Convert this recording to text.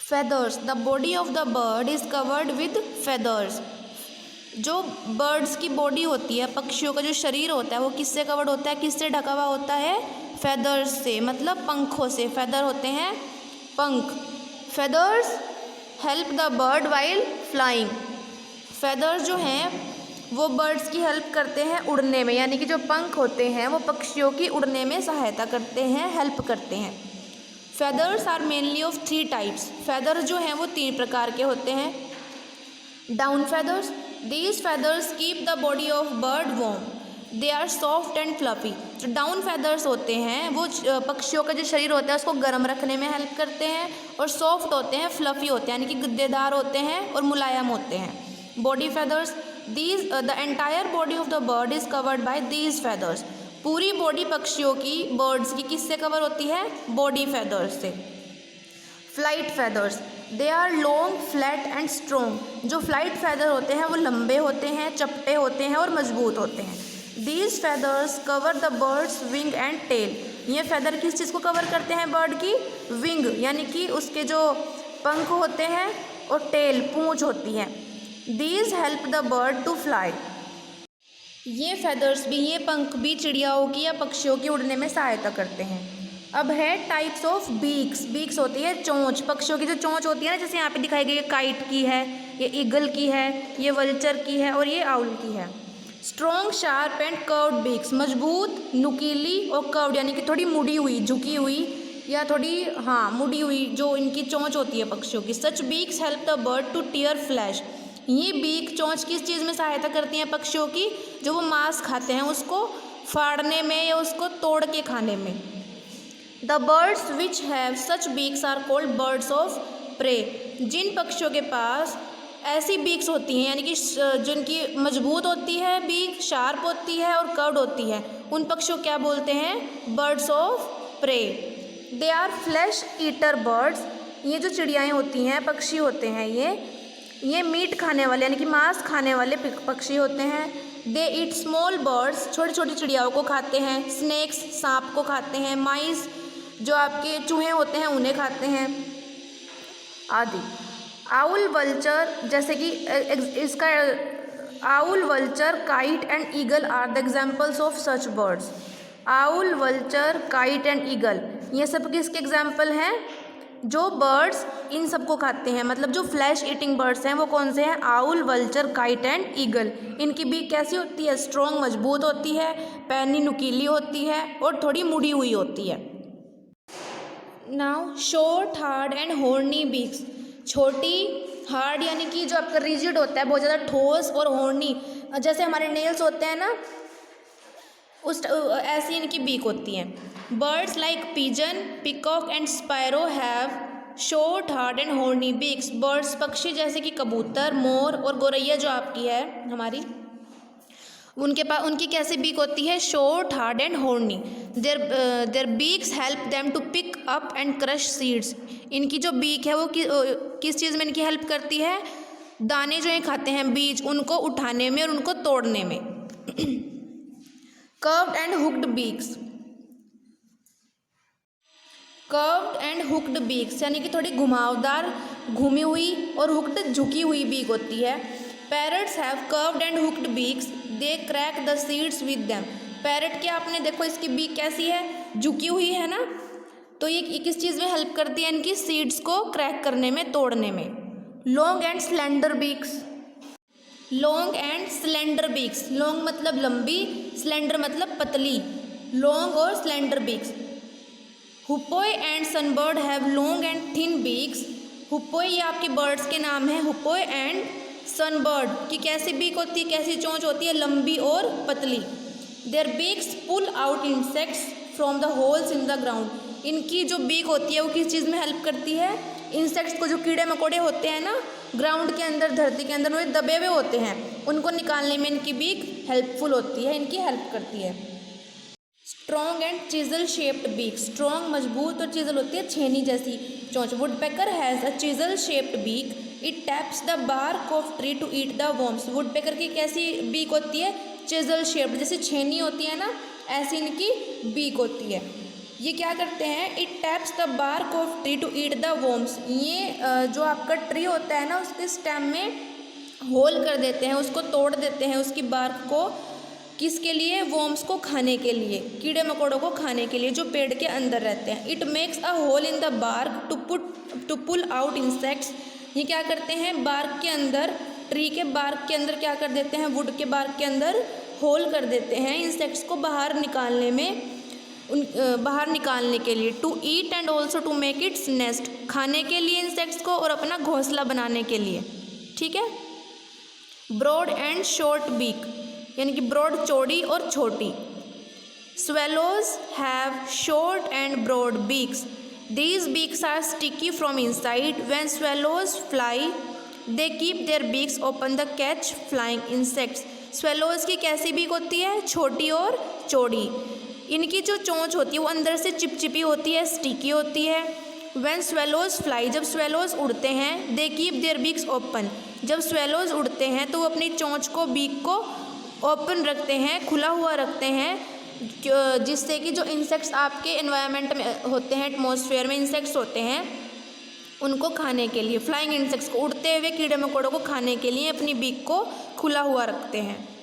Feathers, the body of the bird is covered with feathers. जो birds की body होती है, पक्षियों का जो शरीर होता है वो किससे कवर्ड होता है, किससे ढका हुआ होता है, फेदर्स से, मतलब पंखों से। फेदर होते हैं पंख। Feathers help the bird while flying. Feathers जो हैं वो बर्ड्स की हेल्प करते हैं उड़ने में, यानी कि जो पंख होते हैं वो पक्षियों की उड़ने में सहायता करते हैं, हेल्प करते हैं। Feathers are mainly of 3 types. Feather जो हैं वो 3 प्रकार के होते हैं। Down feathers, these feathers keep the body of bird warm, they are soft and fluffy. जो डाउन फेदर्स होते हैं वो पक्षियों का जो शरीर होता है उसको गर्म रखने में हेल्प करते हैं, और सॉफ्ट होते हैं, फ्लफी होते हैं, यानी कि गद्देदार होते हैं और मुलायम होते हैं। Body feathers, these the entire body of the bird is covered by these feathers. पूरी बॉडी पक्षियों की, बर्ड्स की किससे कवर होती है, बॉडी फेदर्स से। Flight feathers, they are long, flat and strong. जो फ्लाइट फेदर होते हैं वो लंबे होते हैं, चपटे होते हैं और मजबूत होते हैं। These feathers cover the bird's wing and tail. ये फेदर किस चीज़ को कवर करते हैं, बर्ड की विंग, यानी कि उसके जो पंख होते हैं, और टेल, पूंछ होती है। These help the bird to fly. ये फेदर्स भी, ये पंख भी चिड़ियाओं की या पक्षियों की उड़ने में सहायता करते हैं। अब है टाइप्स ऑफ बीक्स। बीक्स होती है चोंच, पक्षियों की जो चोंच होती है ना, जैसे यहाँ पे दिखाई गई, ये काइट की है, ये ईगल की है, ये वल्चर की है और ये आउल की है। Strong, sharp and curved beaks, मजबूत, नुकीली और कर्व्ड, यानी कि थोड़ी मुड़ी हुई, झुकी हुई या थोड़ी मुड़ी हुई जो इनकी चोंच होती है पक्षियों की। Such beaks help the bird to tear flesh. ये बीक, चोंच किस चीज़ में सहायता करती हैं पक्षियों की, जो वो मांस खाते हैं उसको फाड़ने में या उसको तोड़ के खाने में। The birds which have such beaks are called birds of prey. जिन पक्षियों के पास ऐसी बीक्स होती हैं, यानी कि जिनकी मजबूत होती है बीक, शार्प होती है और कर्व्ड होती है, उन पक्षियों क्या बोलते हैं, birds of prey. They are flesh eater birds. ये जो चिड़ियाएँ होती हैं, पक्षी होते हैं, ये मीट खाने वाले, यानी कि मांस खाने वाले पक्षी होते हैं। दे ईट स्मॉल बर्ड्स, छोटी छोटी चिड़ियाओं को खाते हैं। स्नेक्स, सांप को खाते हैं। माइस, जो आपके चूहे होते हैं उन्हें खाते हैं, आदि। आउल, वल्चर, जैसे कि इसका owl, vulture, kite and eagle are the examples of such birds. Owl, vulture, kite and eagle, ये सब किसके एग्जाम्पल हैं, जो बर्ड्स इन सबको खाते हैं, मतलब जो फ्लैश ईटिंग बर्ड्स हैं वो कौन से हैं, owl, vulture, kite and eagle. इनकी बीक कैसी होती है, स्ट्रॉन्ग, मजबूत होती है, पैनी, नुकीली होती है और थोड़ी मुड़ी हुई होती है। Now short, hard and horny beaks. छोटी, हार्ड यानी कि जो आपका रिजिड होता है, बहुत ज़्यादा ठोस, और हॉर्नी, जैसे हमारे नेल्स होते हैं ना, उस ऐसी इनकी बीक होती हैं। Birds like pigeon, peacock and sparrow have short, hard and horny beaks. Birds, पक्षी जैसे कि कबूतर, मोर और गौरैया जो आपकी है हमारी, उनके पास, उनकी कैसी बीक होती है, short, hard and horny. Their beaks help them to pick up and crush seeds. इनकी जो बीक है वो किस चीज़ में इनकी हेल्प करती है, दाने जो ये खाते हैं, बीज, उनको उठाने में और उनको तोड़ने में। Curved and hooked beaks. Curved and hooked beaks यानी कि थोड़ी घुमावदार, घूमी हुई और हुक्ड, झुकी हुई बीक होती है। Parrots have curved and hooked beaks, they crack the seeds with them. Parrot के आपने देखो इसकी बीक कैसी है, झुकी हुई है ना, तो ये किस चीज़ में हेल्प करती है, इनकी सीड्स को क्रैक करने में, तोड़ने में। Long and slender beaks. Long and slender beaks, long मतलब लंबी, स्लेंडर मतलब पतली। लॉन्ग और slender beaks. Hoopoe and sunbird have long and thin beaks. Hoopoe ये आपके बर्ड्स के नाम हैं, हुपोय एंड सनबर्ड की कैसी बीक होती है, कैसी चोंच होती है, लंबी और पतली। Their beaks pull out insects from the holes in the ground. इनकी जो बीक होती है वो किस चीज़ में हेल्प करती है, इंसेक्ट्स को, जो कीड़े मकोड़े होते हैं ना ग्राउंड के अंदर, धरती के अंदर, वो दबे हुए होते हैं, उनको निकालने में इनकी बीक हेल्पफुल होती है, इनकी हेल्प करती है। Strong and chisel shaped beak. Strong, मजबूत और चिजल होती है, छेनी जैसी चोंच। Woodpecker has a chisel shaped beak, it taps the bark of tree to eat the worms. Woodpecker की कैसी बीक होती है, चिजल शेप्ड, जैसे छेनी होती है ना, ऐसी इनकी बीक होती है। ये क्या करते हैं, it taps the bark of tree to eat the worms. ये जो आपका ट्री होता है ना, उसके स्टेम में होल कर देते हैं, उसको तोड़ देते हैं उसकी बार्क को, किसके लिए, वर्म्स को खाने के लिए, कीड़े मकोड़ों को खाने के लिए जो पेड़ के अंदर रहते हैं। It makes a hole in the bark to pull out insects. ये क्या करते हैं, बार्क के अंदर, ट्री के बार्क के अंदर क्या कर देते हैं, वुड के बार्क के अंदर होल कर देते हैं इंसेक्ट्स को बाहर निकालने में, बाहर निकालने के लिए। To eat and also to make its nest, खाने के लिए इंसेक्ट्स को और अपना घोंसला बनाने के लिए। ठीक है। ब्रॉड एंड शॉर्ट बीक, यानी कि ब्रॉड चौड़ी और छोटी। Swallows have short and broad beaks, these beaks are sticky from inside. When swallows fly they keep their beaks open the catch flying insects. Swallows की कैसी बीक होती है, छोटी और चौड़ी। इनकी जो चोंच होती है वो अंदर से चिपचिपी होती है, स्टिकी होती है। व्हेन स्वेलोज फ्लाई, जब स्वेलोज उड़ते हैं, दे कीप देयर बीक्स ओपन, जब स्वेलोज उड़ते हैं तो वो अपनी चोंच को, बीक को ओपन रखते हैं, खुला हुआ रखते हैं, जिससे कि जो इंसेक्ट्स आपके एनवायरनमेंट में होते हैं, एटमॉस्फेयर में इंसेक्ट्स होते हैं, उनको खाने के लिए, फ्लाइंग इंसेक्ट्स को, उड़ते हुए कीड़े मकोड़ों को खाने के लिए अपनी बीक को खुला हुआ रखते हैं।